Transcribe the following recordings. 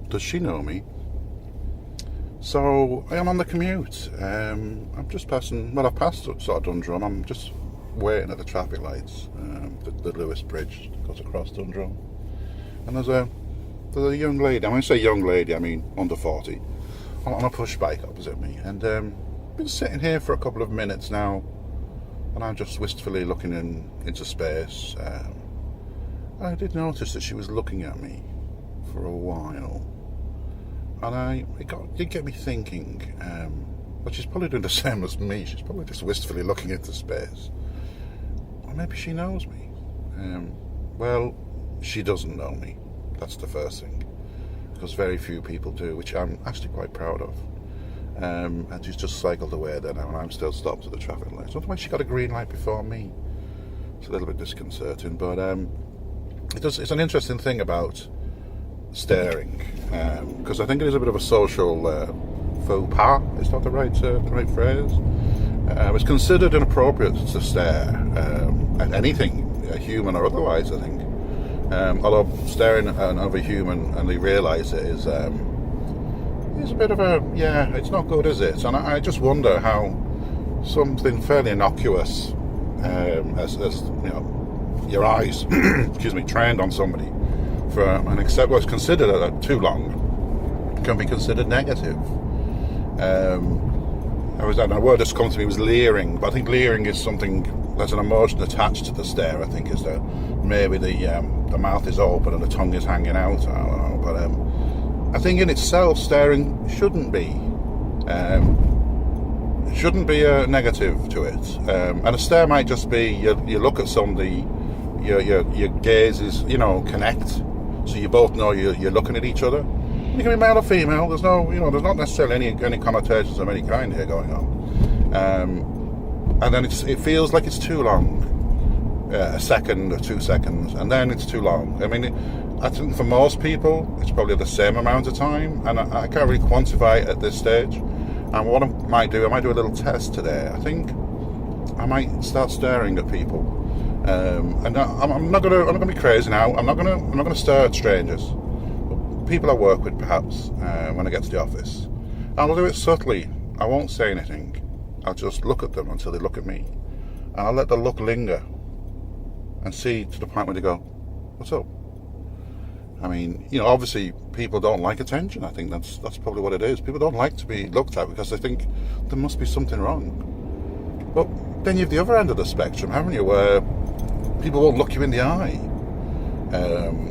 does she know me? So I am on the commute. I'm just passing. Well, I've passed sort of Dundrum. I'm just waiting at the traffic lights. The Lewis Bridge goes across Dundrum, and there's a young lady. When I say young lady, I mean under 40, on a push bike opposite me, and been sitting here for a couple of minutes now, and I'm just wistfully looking into space. I did notice that she was looking at me for a while, and it did get me thinking. But she's probably doing the same as me. She's probably just wistfully looking into space, or maybe she knows me. Well, she doesn't know me. That's the first thing, because very few people do, which I'm actually quite proud of. And she's just cycled away there now, and I'm still stopped at the traffic light. So she got a green light before me. It's a little bit disconcerting, but it's an interesting thing about staring, because I think it is a bit of a social faux pas. Is that the right phrase? It's considered inappropriate to stare at anything, human or otherwise, I think. Although staring at another human and they realise it is a bit of a, it's not good, is it? And I just wonder how something fairly innocuous, as you know, your eyes, excuse me, trained on somebody for what's considered too long, can be considered negative. A word that's come to me was leering, but I think leering is something. There's an emotion attached to the stare. I think is that maybe the mouth is open and the tongue is hanging out. I don't know, but I think in itself, staring shouldn't be a negative to it. And a stare might just be you look at somebody, your gazes, connect, so you both know you're looking at each other. You can be male or female. There's there's not necessarily any connotations of any kind here going on. And then it feels like it's too long, a second or 2 seconds, and then it's too long. I mean, I think for most people, it's probably the same amount of time, and I can't really quantify it at this stage. And what I might do a little test today. I think I might start staring at people, and I'm not gonna be crazy now. I'm not gonna stare at strangers, people I work with perhaps when I get to the office. I'll do it subtly. I won't say anything. I'll just look at them until they look at me, and I'll let the look linger and see to the point where they go, "What's up?" I mean, obviously people don't like attention. I think that's probably what it is. People don't like to be looked at because they think there must be something wrong. But then you have the other end of the spectrum, haven't you, where people won't look you in the eye.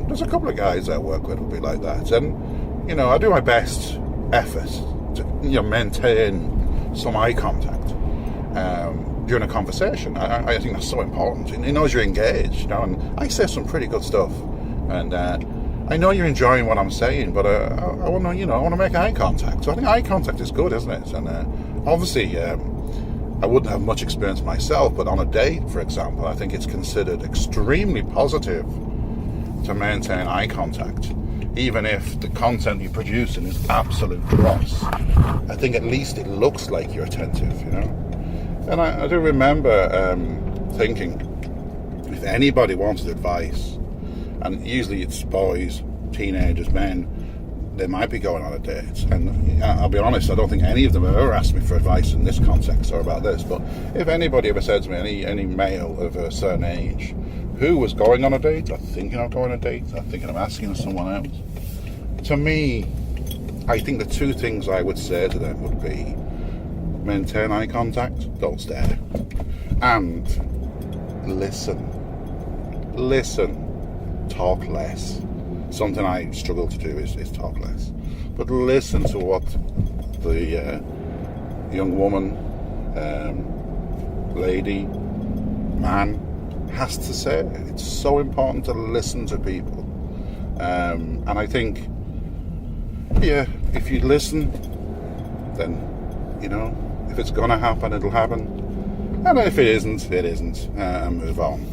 There's a couple of guys I work with who'll be like that, and I do my best effort to maintain some eye contact during a conversation. I think that's so important. He knows you're engaged, and I say some pretty good stuff, and I know you're enjoying what I'm saying, but I want to make eye contact. So I think eye contact is good, isn't it? And obviously, I wouldn't have much experience myself, but on a date, for example, I think it's considered extremely positive to maintain eye contact, even if the content you're producing is absolute dross. I think at least it looks like you're attentive, And I do remember thinking, if anybody wanted advice, and usually it's boys, teenagers, men, they might be going on a date. And I'll be honest, I don't think any of them have ever asked me for advice in this context or about this. But if anybody ever said to me, any male of a certain age who was going on a date, or thinking of going on a date, or thinking of asking someone out, to me, I think the two things I would say to them would be maintain eye contact, don't stare, and listen, talk less. Something I struggle to do is talk less, but listen to what the young woman, lady, man has to say. It's so important to listen to people, and I think, if you listen, then if it's gonna happen, it'll happen, and if it isn't, it isn't, and move on.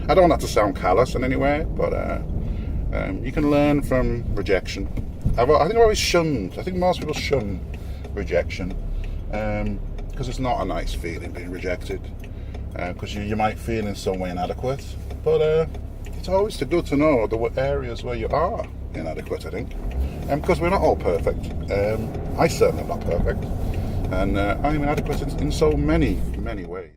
I don't want that to sound callous in any way, but you can learn from rejection. I think I've always shunned. I think most people shun rejection because it's not a nice feeling being rejected. Because you might feel in some way inadequate, but it's always good to know the areas where you are inadequate, I think. because we're not all perfect. I certainly am not perfect, and I'm inadequate in so many ways.